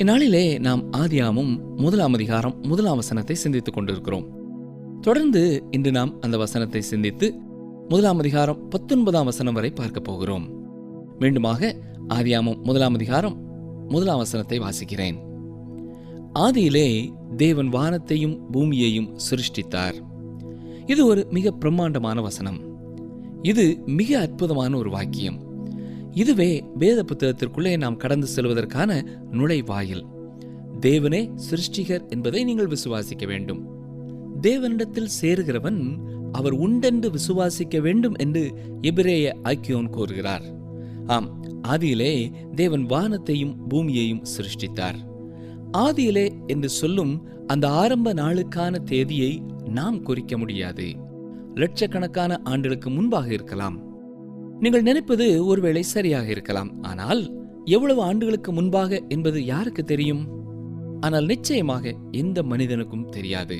இந்நாளிலே நாம் ஆதியாகமம் 1 அதிகாரம் 1 வசனத்தை சிந்தித்துக் கொண்டிருக்கிறோம். தொடர்ந்து இன்று நாம் அந்த வசனத்தை சிந்தித்து 1 அதிகாரம் 19 வசனம் வரை பார்க்க போகிறோம். மீண்டுமாக ஆதியாகமம் 1 அதிகாரம் 1 வசனத்தை வாசிக்கிறேன். ஆதியிலே தேவன் வானத்தையும் பூமியையும் சிருஷ்டித்தார். இது ஒரு மிக பிரம்மாண்டமான வசனம். இது மிக அற்புதமான ஒரு வாக்கியம். இதுவே வேத புத்தகத்திற்குள்ளே நாம் கடந்து செல்வதற்கான நுழைவாயில். தேவனே சிருஷ்டிகர் என்பதை நீங்கள் விசுவாசிக்க வேண்டும். தேவனிடத்தில் சேருகிறவன் அவர் உண்டென்று விசுவாசிக்க வேண்டும் என்று எபிரேய ஆக்கியோன் கூறுகிறார். ஆம், ஆதியிலே தேவன் வானத்தையும் பூமியையும் சிருஷ்டித்தார். ஆதியிலே என்று சொல்லும் அந்த ஆரம்ப நாளுக்கான தேதியை நாம் குறிக்க முடியாது. லட்சக்கணக்கான ஆண்டுகளுக்கு முன்பாக இருக்கலாம். நீங்கள் நினைப்பது ஒருவேளை சரியாக இருக்கலாம். ஆனால் எவ்வளவு ஆண்டுகளுக்கு முன்பாக என்பது யாருக்கு தெரியும்? ஆனால் நிச்சயமாக எந்த மனிதனுக்கும் தெரியாது.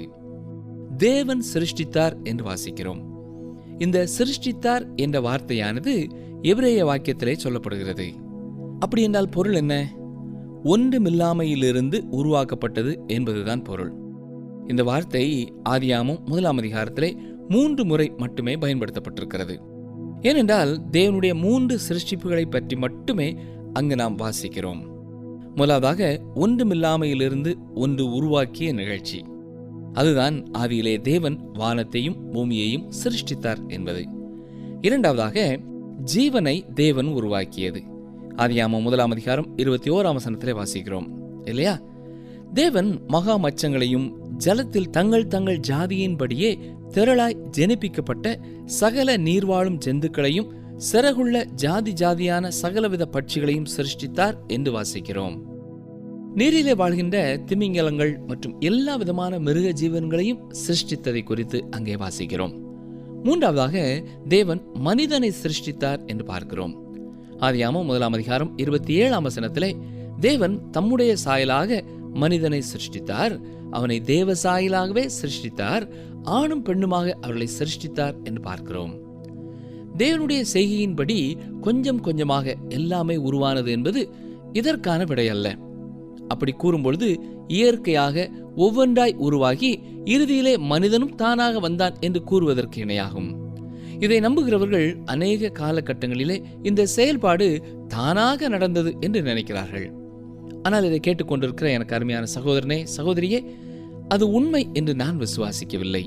தேவன் சிருஷ்டித்தார் என்று வாசிக்கிறோம். இந்த சிருஷ்டித்தார் என்ற வார்த்தையானது எபிரேய வாக்கியத்திலே சொல்லப்படுகிறது. அப்படி என்றால் பொருள் என்ன? ஒன்றுமில்லாமையிலிருந்து உருவாக்கப்பட்டது என்பதுதான் பொருள். இந்த வார்த்தை ஆதியாகமம் 1 அதிகாரத்திலே 3 முறை மட்டுமே பயன்படுத்தப்பட்டிருக்கிறது. ஏனென்றால் தேவனுடைய 3 சிருஷ்டிப்புகளை பற்றி மட்டுமே அங்கு நாம் வாசிக்கிறோம். முதலாவதாக ஒன்றுமில்லாமையிலிருந்து ஒன்று உருவாக்கிய நிகழ்ச்சி. அதுதான் ஆதியிலே தேவன் வானத்தையும் பூமியையும் சிருஷ்டித்தார் என்பது. இரண்டாவதாக ஜீவனை தேவன் உருவாக்கியது. ஆதியாகமம் 1 அதிகாரம் 21 வசனத்திலே வாசிக்கிறோம் இல்லையா? தேவன் மகா மச்சங்களையும் ஜலத்தில் தங்கள் தங்கள் ஜாதியின்படியே திரளாய் ஜெனிப்பிக்கப்பட்ட சகல நீர்வாழும் ஜந்துக்களையும் சிறகுள்ள ஜாதி ஜாதியான சகலவித பட்சிகளையும் சிருஷ்டித்தார் என்று வாசிக்கிறோம். நீரிலே வாழ்கின்ற திமிங்கலங்கள் மற்றும் எல்லா விதமான மிருக ஜீவன்களையும் சிருஷ்டித்ததை குறித்து அங்கே வாசிக்கிறோம். மூன்றாவதாக தேவன் மனிதனை சிருஷ்டித்தார் என்று பார்க்கிறோம். ஆதியாகமம் 1 அதிகாரம் 27 வசனத்திலே தேவன் தம்முடைய சாயலாக மனிதனை சிருஷ்டித்தார், அவனை தேவ சாயலாகவே சிருஷ்டித்தார், ஆணும் பெண்ணுமாக அவர்களை சிருஷ்டித்தார் என்று பார்க்கிறோம். தேவனுடைய செய்கையின்படி கொஞ்சம் கொஞ்சமாக எல்லாமே உருவானது என்பது இதற்கான விடையல்ல. அப்படி கூறும்பொழுது இயற்கையாக ஒவ்வொன்றாய் உருவாகி இறுதியிலே மனிதனும் தானாக வந்தான் என்று கூறுவதற்கு இணையாகும். இதை நம்புகிறவர்கள் அநேக காலகட்டங்களிலே இந்த செயல்பாடு தானாக நடந்தது என்று நினைக்கிறார்கள். ஆனால் இதை கேட்டுக்கொண்டிருக்கிற எனக்கு அருமையான சகோதரனே, சகோதரியே, அது உண்மை என்று நான் விசுவாசிக்கவில்லை.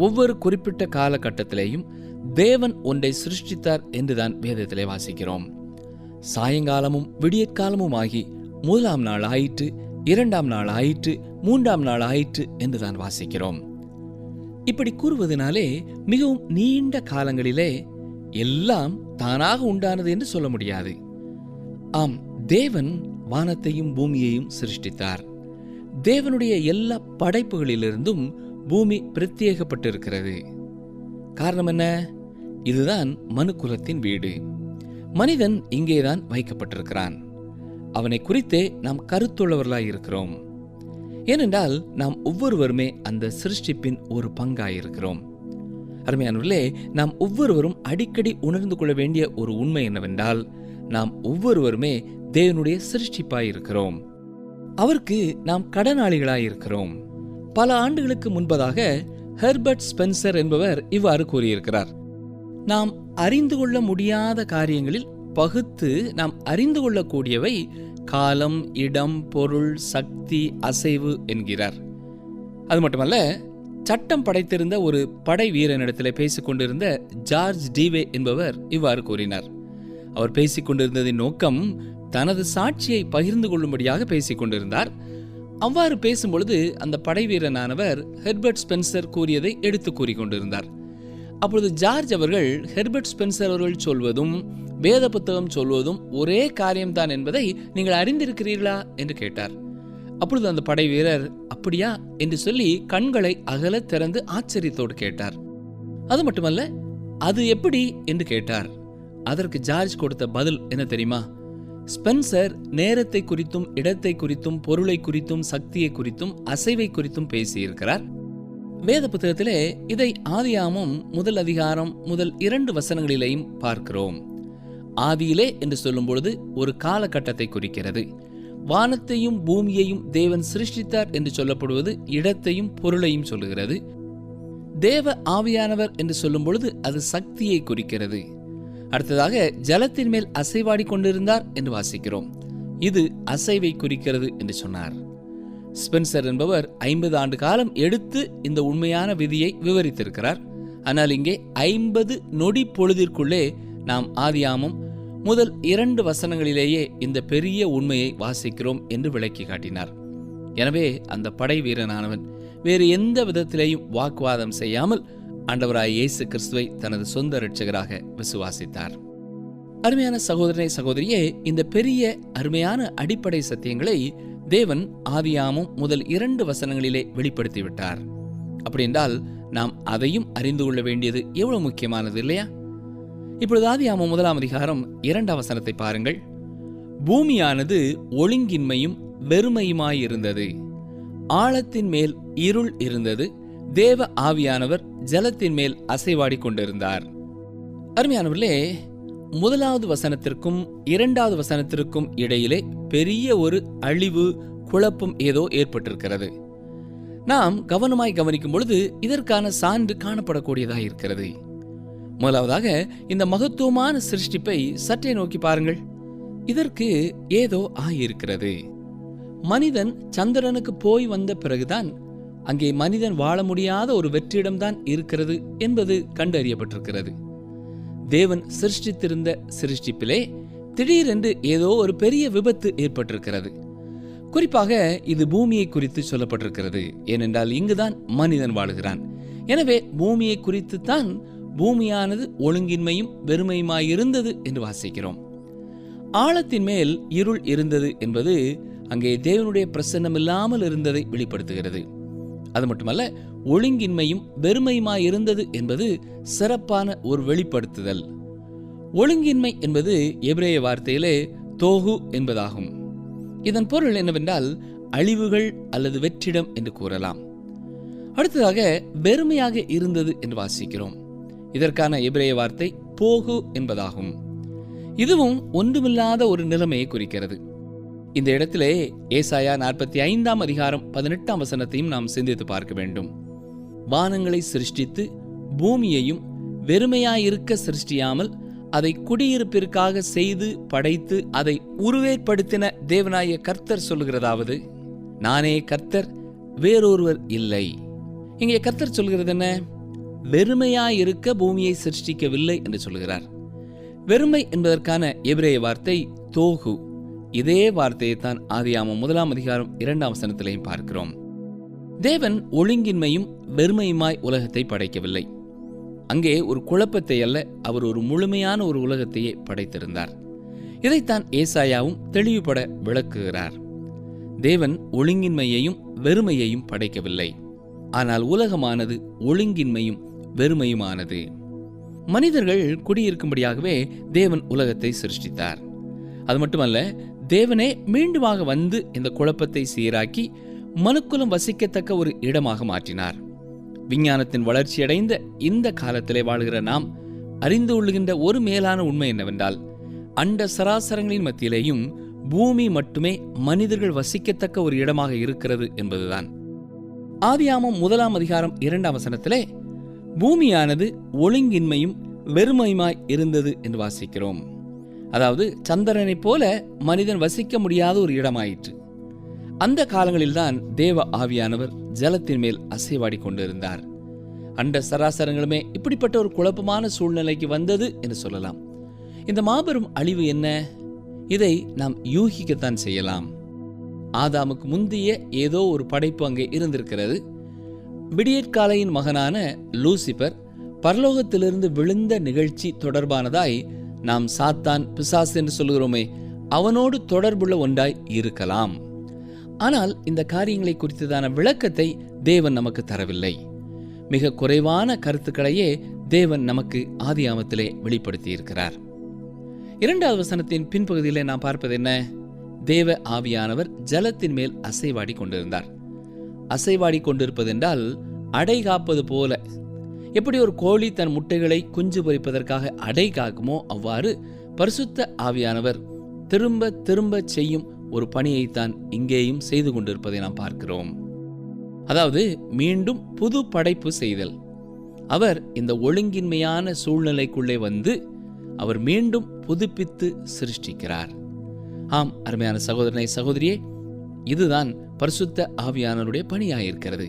ஒவ்வொரு குறிப்பிட்ட காலகட்டத்திலேயும் தேவன் ஒன்றை சிருஷ்டித்தார் என்றுதான் வேதத்திலே வாசிக்கிறோம். சாயங்காலமும் விடியற்காலமும் ஆகி 1 நாள் ஆயிற்று, 2 நாள் ஆயிற்று, 3 நாள் ஆயிற்று என்றுதான் வாசிக்கிறோம். இப்படி கூறுவதனாலே மிகவும் நீண்ட காலங்களிலே எல்லாம் தானாக உண்டானது என்று சொல்ல முடியாது. ஆம், தேவன் வானத்தையும் பூமியையும் சிருஷ்டித்தார். தேவனுடைய எல்லா படைப்புகளிலிருந்தும் பூமி பிரத்யேகப்பட்டிருக்கிறது. காரணம் என்ன? இதுதான் மனுக்குலத்தின் வீடு. மனிதன் இங்கேதான் வைக்கப்பட்டிருக்கிறான். அவனை குறித்தே நாம் கருத்துள்ளவர்களாய் இருக்கிறோம். ஏனென்றால் நாம் ஒவ்வொருவருமே அந்த சிருஷ்டிப்பின் ஒரு பங்காயிருக்கிறோம். அருமையானவர்களே, நாம் ஒவ்வொருவரும் அடிக்கடி உணர்ந்து கொள்ள வேண்டிய ஒரு உண்மை என்னவென்றால், நாம் ஒவ்வொருவருமே தேவனுடைய சிருஷ்டிப்பாயிருக்கிறோம். அவருக்கு நாம் கடனாளிகளாயிருக்கிறோம். பல ஆண்டுகளுக்கு முன்பதாக ஹெர்பர்ட் ஸ்பென்சர் என்பவர் இவ்வாறு கூறியிருக்கிறார்: நாம் அறிந்து கொள்ள முடியாத காரியங்களில் பகுத்து நாம் அறிந்து கொள்ளக்கூடியவை காலம், இடம், பொருள், சக்தி, அசைவு என்கிறார். அது மட்டுமல்ல, சட்டம் படைத்திருந்த ஒரு படை வீரனிடத்தில் பேசிக் கொண்டிருந்த ஜார்ஜ் டிவே என்பவர் இவ்வாறு கூறினார். அவர் பேசிக் கொண்டிருந்ததின் நோக்கம் தனது சாட்சியை பகிர்ந்து கொள்ளும்படியாக பேசிக் கொண்டிருந்தார். அவ்வாறு பேசும்பொழுது அந்த படை வீரனானவர் ஹெர்பர்ட் ஸ்பென்சர் கூறியதை எடுத்து கூறிக்கொண்டிருந்தார். அப்பொழுது ஜார்ஜ் அவர்கள் ஹெர்பர்ட் ஸ்பென்சர் அவர்கள் சொல்வதும் வேத புத்தகம் சொல்வதும் ஒரே காரியம்தான் என்பதை நீங்கள் அறிந்திருக்கிறீர்களா என்று கேட்டார். அப்பொழுது அந்த படை வீரர் அப்படியா என்று சொல்லி கண்களை அகல திறந்து ஆச்சரியத்தோடு கேட்டார். அது மட்டுமல்ல, அது எப்படி என்று கேட்டார். அதற்கு ஜார்ஜ் கொடுத்த பதில் என்ன தெரியுமா? ஸ்பென்சர் நேரத்தை குறித்தும், இடத்தை குறித்தும், பொருளை குறித்தும், சக்தியை குறித்தும், அசைவை குறித்தும் பேசியிருக்கிறார். வேத புத்தகத்திலே இதை ஆதியாகமம் 1 அதிகாரம் முதல் 2 வசனங்களிலேயும் பார்க்கிறோம். ஆதியிலே என்று சொல்லும் பொழுது ஒரு காலகட்டத்தை குறிக்கிறது. வானத்தையும் பூமியையும் தேவன் சிருஷ்டித்தார் என்று சொல்லப்படுவது இடத்தையும் பொருளையும் சொல்லுகிறது. தேவ ஆவியானவர் என்று சொல்லும் பொழுது அது சக்தியை குறிக்கிறது. அடுத்ததாக ஜலத்தின் மேல் அசைவாடி கொண்டிருந்தார் என்று வாசிக்கிறோம். இது அசைவை குறிக்கிறது என்று சொன்னார். ஸ்பென்சர் என்பவர் 50 ஆண்டு காலம் எடுத்து இந்த உண்மையான விதியை விவரித்திருக்கிறார். ஆனால் இங்கே 50 நொடி பொழுதிற்குள்ளே நாம் ஆதியாமம் முதல் 2 வசனங்களிலேயே இந்த பெரிய உண்மையை வாசிக்கிறோம் என்று விளக்கி காட்டினார். எனவே அந்த படை வீரனானவன் வேறு எந்த விதத்திலேயும் வாக்குவாதம் செய்யாமல் ஆண்டவராய் இயேசு கிறிஸ்துவை தனது சொந்த இரட்சகராக விசுவாசித்தார். அருமையான சகோதரனே, சகோதரியே, இந்த பெரிய அருமையான அடிப்படை சத்தியங்களை தேவன் ஆதியாமம் முதல் 2 வசனங்களிலே வெளிப்படுத்திவிட்டார். அப்படி என்றால் நாம் அதையும் அறிந்து கொள்ள வேண்டியது எவ்வளவு முக்கியமானது இல்லையா? இப்பொழுது ஆதியாமம் 1ஆம் அதிகாரம் 2ஆம் வசனத்தை பாருங்கள். பூமியானது ஒழுங்கின்மையும் வெறுமையுமாயிருந்தது, ஆழத்தின் மேல் இருள் இருந்தது, தேவ ஆவியானவர் ஜலத்தின் மேல் அசைவாடி கொண்டிருந்தார். அருமையானவர்களே, 1வது வசனத்திற்கும் 2வது வசனத்திற்கும் இடையிலே பெரிய ஒரு அழிவு, குழப்பம் ஏதோ ஏற்பட்டிருக்கிறது. நாம் கவனமாய் கவனிக்கும் பொழுது இதற்கான சான்று காணப்படக்கூடியதாக இருக்கிறது. முதலாவதாக இந்த மகத்துவமான சிருஷ்டிப்பை சற்றே நோக்கி பாருங்கள். இதற்கு ஏதோ ஆகியிருக்கிறது. மனிதன் சந்திரனுக்கு போய் வந்த பிறகுதான் அங்கே மனிதன் வாழ முடியாத ஒரு வெற்றிடம்தான் இருக்கிறது என்பது கண்டறியப்பட்டிருக்கிறது. தேவன் சிருஷ்டித்திருந்த சிருஷ்டிப்பிலே திடீரென்று ஏதோ ஒரு பெரிய விபத்து ஏற்பட்டிருக்கிறது. குறிப்பாக இது பூமியை குறித்து சொல்லப்பட்டிருக்கிறது. ஏனென்றால் இங்குதான் மனிதன் வாழுகிறான். எனவே பூமியை குறித்துத்தான் பூமியானது ஒழுங்கின்மையும் வெறுமையுமாயிருந்தது என்று வாசிக்கிறோம். ஆழத்தின் மேல் இருள் இருந்தது என்பது அங்கே தேவனுடைய பிரசன்னம் இல்லாமல் இருந்ததை வெளிப்படுத்துகிறது. அது மட்டுமல்ல, ஒழுங்கின்மையும் வெறுமையுமாயிருந்தது என்பது சிறப்பான ஒரு வெளிப்படுத்துதல். ஒழுங்கின்மை என்பது எபிரேய வார்த்தையிலே தோகு என்பதாகும். இதன் பொருள் என்னவென்றால் அழிவுகள் அல்லது வெற்றிடம் என்று கூறலாம். அடுத்ததாக வெறுமையாக இருந்தது என்று வாசிக்கிறோம். இதற்கான எபிரேய வார்த்தை போகு என்பதாகும். இதுவும் ஒன்றுமில்லாத ஒரு நிலைமையை குறிக்கிறது. இந்த இடத்திலே ஏசாயா 45ஆம் அதிகாரம் 18ஆம் வசனத்தையும் நாம் சிந்தித்து பார்க்க வேண்டும். வானங்களை சிருஷ்டித்து பூமியையும் வெறுமையாயிருக்க சிருஷ்டியாமல் அதை குடியிருப்பிற்காக செய்து படைத்து அதை உருவேற்படுத்தின தேவனாய கர்த்தர் சொல்லுகிறதாவது, நானே கர்த்தர், வேறொருவர் இல்லை. இங்கே கர்த்தர் சொல்கிறது என்ன? வெறுமையாயிருக்க பூமியை சிருஷ்டிக்கவில்லை என்று சொல்கிறார். வெறுமை என்பதற்கான எபிரேய வார்த்தை தோகு. இதே வார்த்தையை தான் ஆதியாமம் 1ஆம் அதிகாரம் 2ஆம் வசனத்திலையும் பார்க்கிறோம். தேவன் ஒழுங்கின்மையும் வெறுமையுமாய் உலகத்தை படைக்கவில்லை. அங்கே ஒரு குழப்பத்தை அல்ல, அவர் ஒரு முழுமையான ஒரு உலகத்தையே படைத்திருந்தார். இதைத்தான் ஏசாயாவும் தெளிவுபட விளக்குகிறார். தேவன் ஒழுங்கின்மையையும் வெறுமையையும் படைக்கவில்லை. ஆனால் உலகமானது ஒழுங்கின்மையும் வெறுமையுமானது. மனிதர்கள் குடியிருக்கும்படியாகவே தேவன் உலகத்தை சிருஷ்டித்தார். அது மட்டுமல்ல, தேவனே மீண்டுமாக வந்து இந்த குழப்பத்தை சீராக்கி மனுக்குலம் வசிக்கத்தக்க ஒரு இடமாக மாற்றினார். விஞ்ஞானத்தின் வளர்ச்சியடைந்த இந்த காலத்திலே வாழ்கிற நாம் அறிந்து கொள்ளுகின்ற ஒரு மேலான உண்மை என்னவென்றால், அண்ட சராசரங்களின் மத்தியிலேயும் பூமி மட்டுமே மனிதர்கள் வசிக்கத்தக்க ஒரு இடமாக இருக்கிறது என்பதுதான். ஆதியாமம் 1ஆம் அதிகாரம் 2ஆம் வசனத்திலே பூமியானது ஒழுங்கின்மையும் வெறுமையுமாய் இருந்தது என்று வாசிக்கிறோம். அதாவது சந்திரனைப் போல மனிதன் வசிக்க முடியாத ஒரு இடமாயிற்று. அந்த காலங்களில்தான் தேவ ஆவியானவர் ஜலத்தின் மேல் அசைவாடி கொண்டிருந்தார். அண்ட சராசரங்களுமே இப்படிப்பட்ட ஒரு குழப்பமான சூழ்நிலைக்கு வந்தது என்று சொல்லலாம். இந்த மாபெரும் அழிவு என்ன? இதை நாம் யூகிக்கத்தான் செய்யலாம். ஆதாமுக்கு முந்தைய ஏதோ ஒரு படைப்பு அங்கே இருந்திருக்கிறது. விடியற்காலையின் மகனான லூசிபர் பரலோகத்திலிருந்து விழுந்த நிகழ்ச்சி தொடர்பானதாய் நாம் சாத்தான், பிசாசு என்று சொல்கிறோமே, அவனோடு தொடர்புள்ள ஒன்றாய் இருக்கலாம். ஆனால் இந்த காரியங்களை குறித்ததான விளக்கத்தை தேவன் நமக்கு தரவில்லை. மிக குறைவான கருத்துக்களையே தேவன் நமக்கு ஆதியாமத்திலே வெளிப்படுத்தி இருக்கிறார். 2வது வசனத்தின் பின்பகுதியிலே நாம் பார்ப்பது என்ன? தேவ ஆவியானவர் ஜலத்தின் மேல் அசைவாடி கொண்டிருந்தார். அசைவாடி கொண்டிருப்பதென்றால் அடை காப்பது போல. எப்படி ஒரு கோழி தன் முட்டைகளை குஞ்சு பொரிப்பதற்காக அடை காக்குமோ, அவ்வாறு பரிசுத்த ஆவியானவர் திரும்ப திரும்ப செய்யும் ஒரு பணியைத்தான் இங்கேயும் செய்து கொண்டிருப்பதை நாம் பார்க்கிறோம். அதாவது மீண்டும் புது படைப்பு செய்தல். அவர் இந்த ஒழுங்கின்மையான சூழ்நிலைக்குள்ளே வந்து அவர் மீண்டும் புதுப்பித்து சிருஷ்டிக்கிறார். ஆம், அருமையான சகோதரனை சகோதரியே, இதுதான் பரிசுத்த ஆவியானவருடைய பணியாயிருக்கிறது.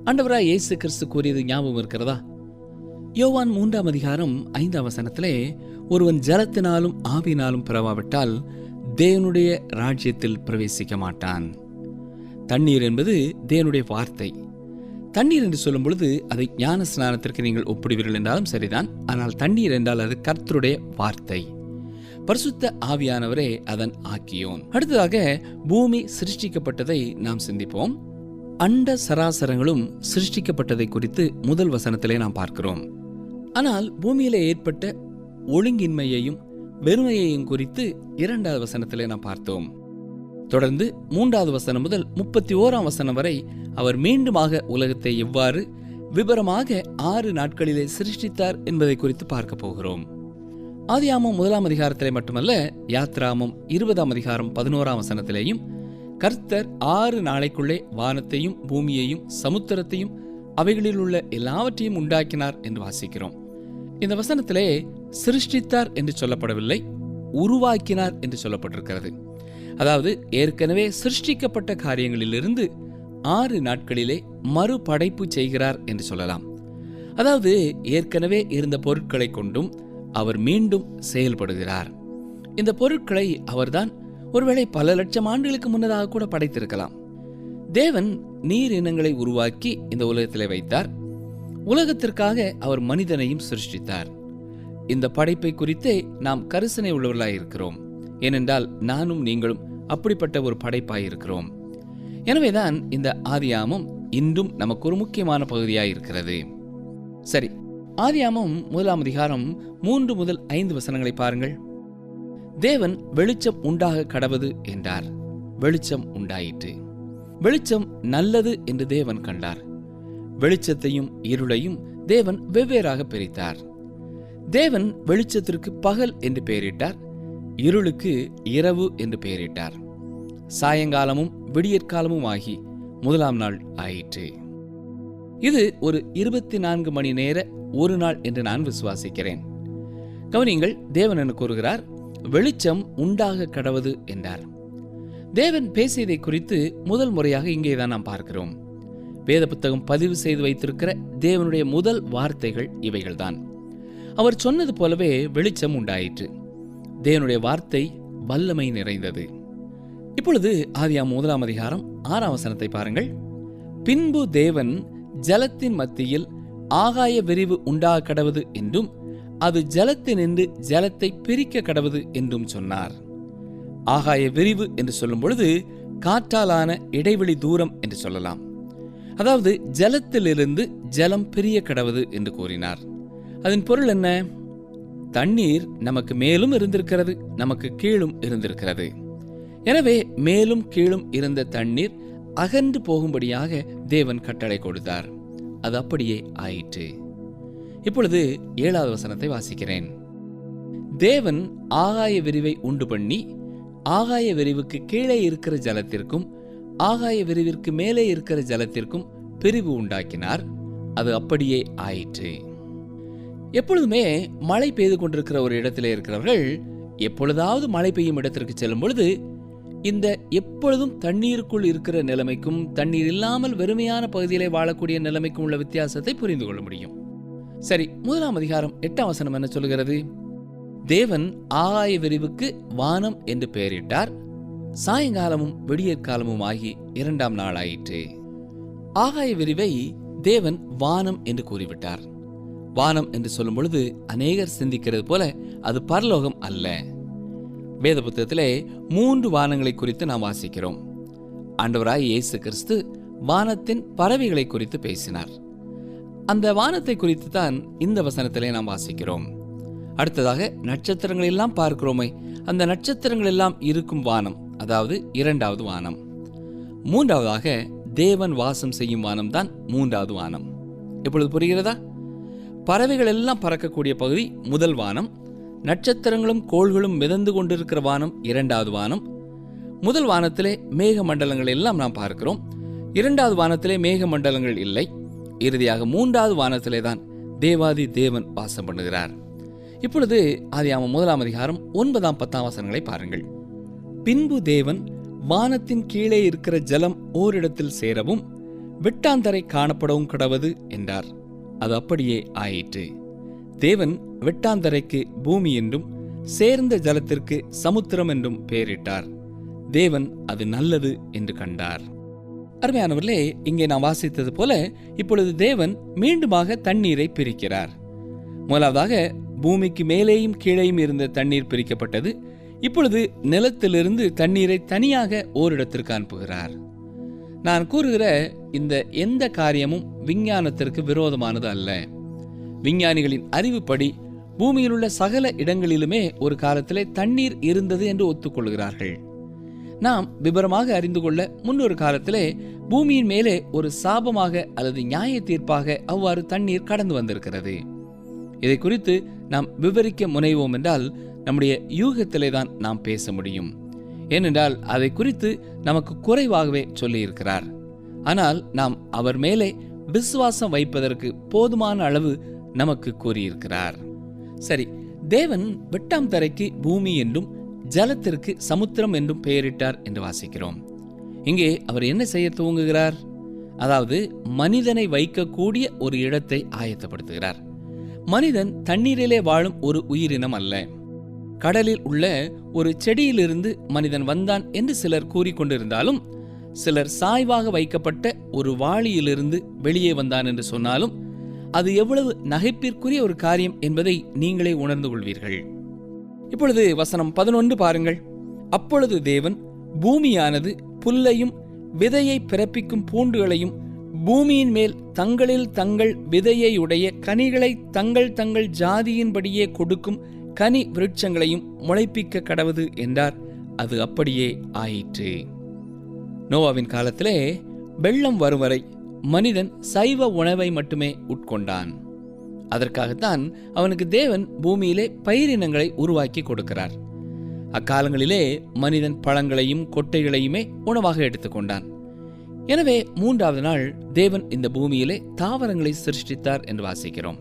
ஆண்டவராய் இயேசு கிறிஸ்து கூறியது ஞாபகம் இருக்கிறதா? யோவான் 3ஆம் அதிகாரம் 5ஆம் வசனத்திலே, ஒருவன் ஜலத்தினாலும் ஆவியினாலும் பிறவாவிட்டால் தேவனுடைய ராஜ்யத்தில் பிரவேசிக்க மாட்டான். தண்ணீர் என்பது தேவனுடைய வார்த்தை. தண்ணீர் என்று சொல்லும் பொழுது அதை ஞான ஸ்நானத்திற்கு நீங்கள் ஒப்பிடுவீர்கள் என்றாலும் சரிதான். ஆனால் தண்ணீர் என்றால் அது கர்த்தருடைய வார்த்தை. பரிசுத்த ஆவியானவரே அதன் ஆக்கியோன். அடுத்ததாக பூமி சிருஷ்டிக்கப்பட்டதை நாம் சிந்திப்போம். அண்ட சராசரங்களும் சிருஷ்டிக்கப்பட்டதை குறித்து முதல் வசனத்திலே நாம் பார்க்கிறோம். ஆனால் பூமியிலே ஏற்பட்ட ஒழுங்கின்மையையும் வெறுமையையும் குறித்து 2வது வசனத்திலே நாம் பார்த்தோம். தொடர்ந்து 3வது வசனம் முதல் 31ஆம் வசனம் வரை அவர் மீண்டுமாக உலகத்தை எவ்வாறு விபரமாக 6 நாட்களிலே சிருஷ்டித்தார் என்பதை குறித்து பார்க்க போகிறோம். ஆதியாகமம் 1ஆம் அதிகாரத்திலே மட்டுமல்ல, யாத்ராகமம் 20ஆம் அதிகாரம் 11ஆம் வசனத்திலேயும் கர்த்தர் 6 நாளைக்குள்ளே வானத்தையும் பூமியையும் சமுத்திரத்தையும் அவைகளில் உள்ள எல்லாவற்றையும் உண்டாக்கினார் என்று வாசிக்கிறோம். இந்த வசனத்திலே சிருஷ்டித்தார் என்று சொல்லப்படவில்லை, உருவாக்கினார் என்று சொல்லப்பட்டிருக்கிறது. அதாவது ஏற்கனவே சிருஷ்டிக்கப்பட்ட காரியங்களிலிருந்து 6 நாட்களிலே மறுபடைப்பு செய்கிறார் என்று சொல்லலாம். அதாவது ஏற்கனவே இருந்த பொருட்களை கொண்டும் அவர் மீண்டும் செயல்படுகிறார். இந்த பொருட்களை அவர்தான் ஒருவேளை பல லட்சம் ஆண்டுகளுக்கு முன்னதாக கூட படைத்திருக்கலாம். தேவன் நீர் இனங்களை உருவாக்கி இந்த உலகத்திலே வைத்தார். உலகத்திற்காக அவர் மனிதனையும் சிருஷ்டித்தார். இந்த படைப்பை குறித்தே நாம் கரிசனை உள்ளவர்களாயிருக்கிறோம். ஏனென்றால் நானும் நீங்களும் அப்படிப்பட்ட ஒரு படைப்பாயிருக்கிறோம். எனவேதான் இந்த ஆதியாகமம் இன்றும் நமக்கு ஒரு முக்கியமான பகுதியாயிருக்கிறது. சரி, ஆதியாகமம் 1ஆம் அதிகாரம் 3 முதல் 5 வசனங்களை பாருங்கள். தேவன் வெளிச்சம் உண்டாக கடவது என்றார். வெளிச்சம் உண்டாயிற்று. வெளிச்சம் நல்லது என்று தேவன் கண்டார். வெளிச்சத்தையும் இருளையும் தேவன் வெவ்வேறாக பிரித்தார். தேவன் வெளிச்சத்திற்கு பகல் என்று பெயரிட்டார், இருளுக்கு இரவு என்று பெயரிட்டார். சாயங்காலமும் விடியற்காலமும் ஆகி 1ஆம் நாள் ஆயிற்று. இது ஒரு 24 மணி நேர ஒரு நாள் என்று நான் விசுவாசிக்கிறேன். கவனிங்கள், தேவன் என்ன கூறுகிறார்? வெளிச்சம் உண்டாக கடவது என்றார். தேவன் பேசியதை குறித்து முதல் முறையாக இங்கேதான் நாம் பார்க்கிறோம். வேத புத்தகம் பதிவு செய்து வைத்திருக்கிற தேவனுடைய முதல் வார்த்தைகள் இவைகள்தான். அவர் சொன்னது போலவே வெளிச்சம் உண்டாயிற்று. தேவனுடைய வார்த்தை வல்லமை நிறைந்தது. இப்பொழுது ஆதியாகமம் 1ஆம் அதிகாரம் 6ஆம் வசனத்தை பாருங்கள். பின்பு தேவன் ஜலத்தின் மத்தியில் ஆகாய விரிவு உண்டாக கடவது என்றும் அது ஜலத்தினின்று ஜலத்தை பிரிக்க கடவது என்றும் சொன்னார். ஆகாய விரிவு என்று சொல்லும் பொழுது காற்றாலான இடைவெளி தூரம் என்று சொல்லலாம். அதாவது ஜலத்திலிருந்து ஜலம் பிரிய கடவது என்று கூறினார். அதன் பொருள் என்ன? தண்ணீர் நமக்கு மேலும் இருந்திருக்கிறது, நமக்கு கீழும் இருந்திருக்கிறது. எனவே மேலும் கீழும் இருந்த தண்ணீர் அகன்று போகும்படியாக தேவன் கட்டளை கொடுத்தார். அது அப்படியே ஆயிற்று. இப்பொழுது 7வது வசனத்தை வாசிக்கிறேன். தேவன் ஆகாய விரிவை உண்டு பண்ணி ஆகாய விரிவுக்கு கீழே இருக்கிற ஜலத்திற்கும் ஆகாய விரிவிற்கு மேலே இருக்கிற ஜலத்திற்கும் பிரிவு உண்டாக்கினார். அது அப்படியே ஆயிற்று. எப்பொழுதுமே மழை பெய்து கொண்டிருக்கிற ஒரு இடத்திலே இருக்கிறவர்கள் எப்பொழுதாவது மழை பெய்யும் இடத்திற்கு செல்லும் பொழுது இந்த எப்பொழுதும் தண்ணீருக்குள் இருக்கிற நிலைமைக்கும் தண்ணீர் இல்லாமல் வெறுமையான பகுதியிலே வாழக்கூடிய நிலைமைக்கும் உள்ள வித்தியாசத்தை புரிந்து கொள்ள முடியும். சரி, 1ஆம் அதிகாரம் 8ஆம் வசனம் என்ன சொல்கிறது? தேவன் ஆகாய விரிவுக்கு வானம் என்று பெயரிட்டார். சாயங்காலமும் விடியற்காலமும் ஆகி 2ஆம் நாள் ஆயிற்று. ஆகாய விரிவை தேவன் வானம் என்று கூறிவிட்டார். வானம் என்று சொல்லும் பொழுது அநேகர் சிந்திக்கிறது போல அது பரலோகம் அல்ல. வேத புத்தகத்திலே 3 வானங்களை குறித்து நாம் வாசிக்கிறோம். ஆண்டவராய் இயேசு கிறிஸ்து வானத்தின் பறவைகளை குறித்து பேசினார். அந்த வானத்தை குறித்து தான் இந்த வசனத்திலே நாம் வாசிக்கிறோம். அடுத்ததாக நட்சத்திரங்கள் எல்லாம் பார்க்கிறோமே, அந்த நட்சத்திரங்கள் எல்லாம் இருக்கும் வானம், அதாவது 2வது வானம். 3வதாக தேவன் வாசம் செய்யும் வானம் தான் 3வது வானம். இப்பொழுது புரிகிறதா? பறவைகள் எல்லாம் பறக்கக்கூடிய பகுதி முதல் வானம், நட்சத்திரங்களும் கோள்களும் மிதந்து கொண்டிருக்கிற வானம் 2வது வானம், முதல் வானத்திலே மேக மண்டலங்கள் எல்லாம் நாம் பார்க்கிறோம். இரண்டாவது வானத்திலே மேக மண்டலங்கள் இல்லை. இறுதியாக மூன்றாவது வானத்திலே தான் தேவாதி தேவன் வாசம் பண்ணுகிறார். இப்பொழுது ஆதியாகமம் 1 அதிகாரம் 9, 10 வசனங்களை பாருங்கள். பின்பு தேவன் வானத்தின் கீழே இருக்கிற ஜலம் ஓரிடத்தில் சேரவும் வெட்டாந்தரை காணப்படவும் கடவது என்றார். அது அப்படியே ஆயிற்று. தேவன் வெட்டாந்தரைக்கு பூமி என்றும் சேர்ந்த ஜலத்திற்கு சமுத்திரம் என்றும் பெயரிட்டார். தேவன் அது நல்லது என்று கண்டார். அருமையானவர்களே, இங்கே நாம் வாசித்தது போல இப்பொழுது தேவன் மீண்டுமாக தண்ணீரை பிரிக்கிறார். முதலாவதாக பூமிக்கு மேலேயும் கீழேயும் இருந்த தண்ணீர் பிரிக்கப்பட்டது. இப்பொழுது நிலத்திலிருந்து தண்ணீரை தனியாக ஓரிடத்திற்கு அனுப்புகிறார். நான் கூறுகிற இந்த எந்த காரியமும் விஞ்ஞானத்திற்கு விரோதமானது அல்ல. விஞ்ஞானிகளின் அறிவுப்படி பூமியில் உள்ள சகல இடங்களிலுமே ஒரு காலத்திலே தண்ணீர் இருந்தது என்று ஒத்துக்கொள்கிறார்கள். நாம் விபரமாக அறிந்து கொள்ள முன்னொரு காலத்திலே பூமியின் மேலே ஒரு சாபமாக அல்லது நியாய தீர்ப்பாக அவ்வாறு தண்ணீர் கடந்து வந்திருக்கிறது. இதை குறித்து நாம் விவரிக்க முனைவோம் என்றால் நம்முடைய யூகத்திலே தான் நாம் பேச முடியும். ஏனென்றால் அதை குறித்து நமக்கு குறைவாகவே சொல்லியிருக்கிறார். ஆனால் நாம் அவர் மேலே விசுவாசம் வைப்பதற்கு போதுமான அளவு நமக்கு கூறியிருக்கிறார். சரி, தேவன் வெட்டாம் தரைக்கு பூமி என்றும் ஜலத்திற்கு சமுத்திரம் என்றும் பெயரிட்டார் என்று வாசிக்கிறோம். இங்கே அவர் என்ன செய்ய துவங்குகிறார்? அதாவது மனிதனை வைக்கக்கூடிய ஒரு இடத்தை ஆயத்தப்படுத்துகிறார். மனிதன் தண்ணீரிலே வாழும் ஒரு உயிரினம் அல்ல. கடலில் உள்ள ஒரு செடியிலிருந்து மனிதன் வந்தான் என்று சிலர் கூறிக்கொண்டிருந்தாலும், சிலர் சாய்வாக வைக்கப்பட்ட ஒரு வாளியிலிருந்து வெளியே வந்தான் என்று சொன்னாலும் அது எவ்வளவு நகைப்பிற்குரிய ஒரு காரியம் என்பதை நீங்களே உணர்ந்து கொள்வீர்கள். இப்பொழுது வசனம் 11 பாருங்கள். அப்பொழுது தேவன் பூமியானது புல்லையும் விதையை பிறப்பிக்கும் பூண்டுகளையும் பூமியின் மேல் தங்களில் தங்கள் விதையுடைய கனிகளை தங்கள் தங்கள் ஜாதியின்படியே கொடுக்கும் கனி விருட்சங்களையும் முளைப்பிக்க கடவது என்றார். அது அப்படியே ஆயிற்று. நோவாவின் காலத்திலே வெள்ளம் வரும் வரை மனிதன் சைவ உணவை மட்டுமே உட்கொண்டான். அதற்காகத்தான் அவனுக்கு தேவன் பூமியிலே பயிரினங்களை உருவாக்கி கொடுக்கிறார். அக்காலங்களிலே மனிதன் பழங்களையும் கொட்டைகளையுமே உணவாக எடுத்துக்கொண்டான். எனவே 3வது நாள் தேவன் இந்த பூமியிலே தாவரங்களை சிருஷ்டித்தார் என்று வாசிக்கிறோம்.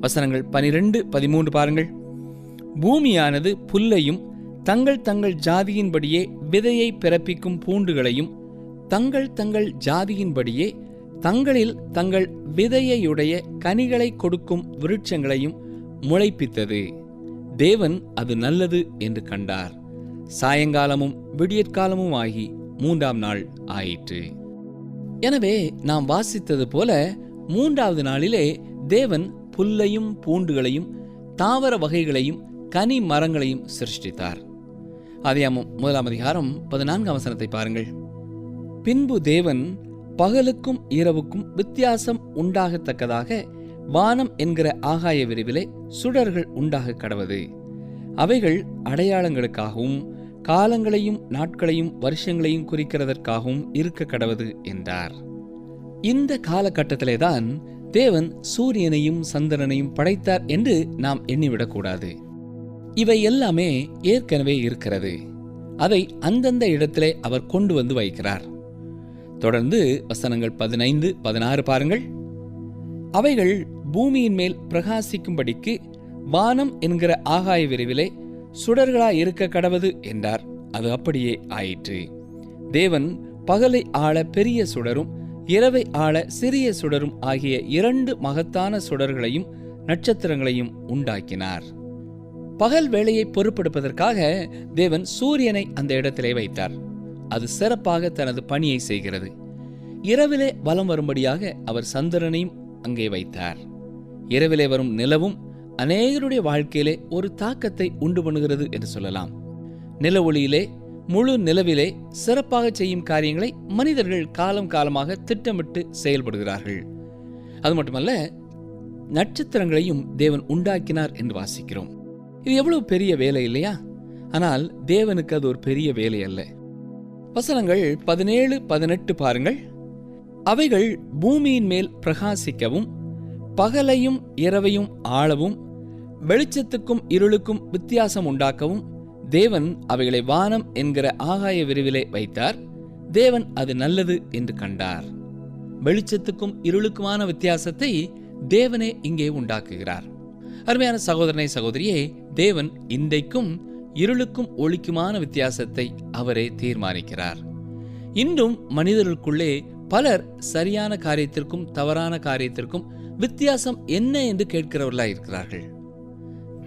வசனங்கள் 12, 13 பாருங்கள். பூமியானது புல்லையும் தங்கள் தங்கள் ஜாதியின்படியே விதையை பிறப்பிக்கும் பூண்டுகளையும் தங்கள் தங்கள் ஜாதியின்படியே தங்களில் தங்கள் விதையுடைய கனிகளை கொடுக்கும் விருட்சங்களையும் முளைப்பித்தது. தேவன் அது நல்லது என்று கண்டார். சாயங்காலமும் விடியற்காலமும் ஆகி 3ஆம் நாள் ஆயிற்று. எனவே நாம் வாசித்தது போல 3வது நாளிலே தேவன் புல்லையும் பூண்டுகளையும் தாவர வகைகளையும் கனி மரங்களையும் சிருஷ்டித்தார். ஆதியாகமம் 1 அதிகாரம் 14 வசனத்தை பாருங்கள். பின்பு தேவன் பகலுக்கும் இரவுக்கும் வித்தியாசம் உண்டாகத்தக்கதாக வானம் என்கிற ஆகாய விரிவிலே சுடர்கள் உண்டாக கடவது. அவைகள் அடையாளங்களுக்காகவும் காலங்களையும் நாட்களையும் வருஷங்களையும் குறிக்கிறதற்காகவும் இருக்க கடவது என்றார். இந்த காலகட்டத்திலேதான் தேவன் சூரியனையும் சந்திரனையும் படைத்தார் என்று நாம் எண்ணிவிடக்கூடாது. இவை எல்லாமே ஏற்கனவே இருக்கிறது. அதை அந்தந்த இடத்திலே அவர் கொண்டு வந்து வைக்கிறார். தொடர்ந்து வசனங்கள் 15, 16 பாருங்கள். அவைகள் பூமியின் மேல் பிரகாசிக்கும்படிக்கு வானம் என்கிற ஆகாய விரிவிலே சுடர்களாய் இருக்க கடவது என்றார். அது அப்படியே ஆயிற்று. தேவன் பகலை ஆள பெரிய சுடரும் இரவை ஆள சிறிய சுடரும் ஆகிய 2 மகத்தான சுடர்களையும் நட்சத்திரங்களையும் உண்டாக்கினார். பகல் வேளையை பொறுப்பெடுப்பதற்காக தேவன் சூரியனை அந்த இடத்திலே வைத்தார். அது சிறப்பாக தனது பணியை செய்கிறது. இரவிலே வலம் வரும்படியாக அவர் சந்திரனையும் அங்கே வைத்தார். இரவிலே வரும் நிலவும் அநேகருடைய வாழ்க்கையிலே ஒரு தாக்கத்தை உண்டு பண்ணுகிறது என்று சொல்லலாம். நில ஒளியிலே முழு நிலவிலே சிறப்பாக செய்யும் காரியங்களை மனிதர்கள் காலம் காலமாக திட்டமிட்டு செயல்படுகிறார்கள். அது மட்டுமல்ல, நட்சத்திரங்களையும் தேவன் உண்டாக்கினார் என்று வாசிக்கிறோம். இது எவ்வளவு பெரிய வேலை இல்லையா? ஆனால் தேவனுக்கு அது ஒரு பெரிய வேலை அல்ல. வசனங்கள் 17, 18 பாருங்கள். அவைகள் பூமியின் மேல் பிரகாசிக்கவும் பகலையும் இரவையும் ஆளவும் வெளிச்சத்துக்கும் இருளுக்கும் வித்தியாசம் உண்டாக்கவும் தேவன் அவைகளை வானம் என்கிற ஆகாய விரிவிலே வைத்தார். தேவன் அது நல்லது என்று கண்டார். வெளிச்சத்துக்கும் இருளுக்குமான வித்தியாசத்தை தேவனே இங்கே உண்டாக்குகிறார். அருமையான சகோதரனை சகோதரியே, தேவன் இன்றைக்கும் இருளுக்கும் ஒளிக்குமான வித்தியாசத்தை அவரே தீர்மானிக்கிறார். இன்றும் மனிதர்களுக்குள்ளே பலர் சரியான காரியத்திற்கும் தவறான காரியத்திற்கும் வித்தியாசம் என்ன என்று கேட்கிறவர்களாய் இருக்கிறார்கள்.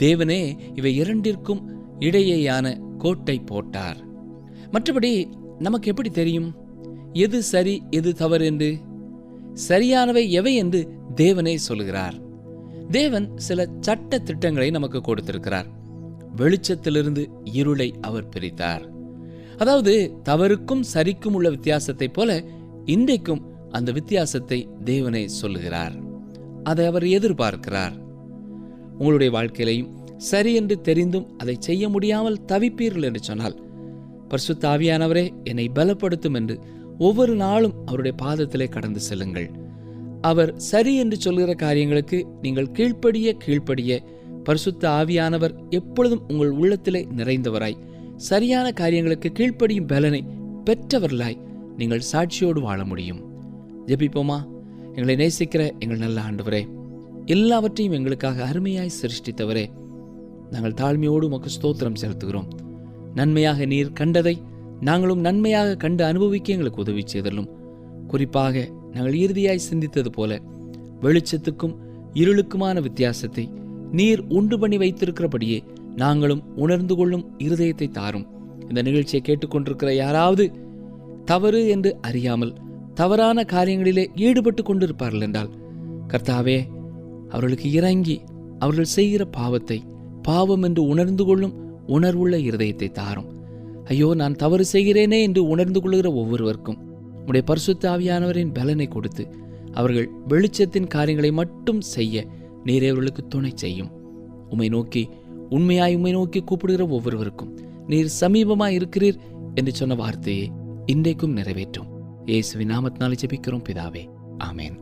தேவனே இவை இரண்டிற்கும் இடையேயான கோட்டை போட்டார். மற்றபடி நமக்கு எப்படி தெரியும் எது சரி எது தவறு என்று? சரியானவை எவை என்று தேவனே சொல்கிறார். தேவன் சில சட்ட திட்டங்களை நமக்கு கொடுத்திருக்கிறார். வெளிச்சத்திலிருந்து இருளை அவர் பிரித்தார். அதாவது தவறுக்கும் சரிக்கும் உள்ள வித்தியாசத்தை போல இன்றைக்கும் அந்த வித்தியாசத்தை தேவனே சொல்லுகிறார். அதை அவர் எதிர்பார்க்கிறார். உங்களுடைய வாழ்க்கையிலையும் சரி என்று தெரிந்தும் அதை செய்ய முடியாமல் தவிப்பீர்கள் என்று சொன்னால், பரிசுத்த ஆவியானவரே என்னை பலப்படுத்தும் என்று ஒவ்வொரு நாளும் அவருடைய பாதத்திலே கடந்து செல்லுங்கள். அவர் சரி என்று சொல்கிற காரியங்களுக்கு நீங்கள் கீழ்ப்படிய பரிசுத்த ஆவியானவர் எப்பொழுதும் உங்கள் உள்ளத்திலே நிறைந்தவராய், சரியான காரியங்களுக்கு கீழ்ப்படியும் பலனை பெற்றவர்களாய் நீங்கள் சாட்சியோடு வாழ முடியும். ஜெபிப்போமா? எங்களை நேசிக்கிற எங்கள் நல்ல ஆண்டவரே, எல்லாவற்றையும் எங்களுக்காக அருமையாய் சிருஷ்டித்தவரே, நாங்கள் தாழ்மையோடு உமக்கு ஸ்தோத்திரம் செலுத்துகிறோம். நன்மையாக நீர் கண்டதை நாங்களும் நன்மையாக கண்டு அனுபவிக்க எங்களுக்கு உதவி செய்தலும். குறிப்பாக நாங்கள் இறுதியாய் சிந்தித்தது போல வெளிச்சத்துக்கும் இருளுக்குமான வித்தியாசத்தை நீர் உண்டு பண்ணி வைத்திருக்கிறபடியே நாங்களும் உணர்ந்து கொள்ளும் இருதயத்தை தாரும். இந்த நிகழ்ச்சியை கேட்டுக்கொண்டிருக்கிற யாராவது தவறு என்று அறியாமல் தவறான காரியங்களிலே ஈடுபட்டு கொண்டிருப்பார்கள் என்றால், கர்த்தாவே அவர்களுக்கு இறங்கி அவர்கள் செய்கிற பாவத்தை பாவம் என்று உணர்ந்து கொள்ளும் உணர்வுள்ள இருதயத்தை தாரும். ஐயோ, நான் தவறு செய்கிறேனே என்று உணர்ந்து கொள்கிற ஒவ்வொருவருக்கும் உம்முடைய பரிசுத்த ஆவியானவரின் பலனை கொடுத்து அவர்கள் வெளிச்சத்தின் காரியங்களை மட்டும் செய்ய நீரே அவர்களுக்கு துணை செய்யும். உம்மை நோக்கி கூப்பிடுகிற ஒவ்வொருவருக்கும் நீர் சமீபமாய் இருக்கிறீர் என்று சொன்ன வார்த்தையை இன்றைக்கும் நிறைவேற்றும். இயேசுவின் நாமத்தினாலே ஜெபிக்கிறோம் பிதாவே, ஆமென்.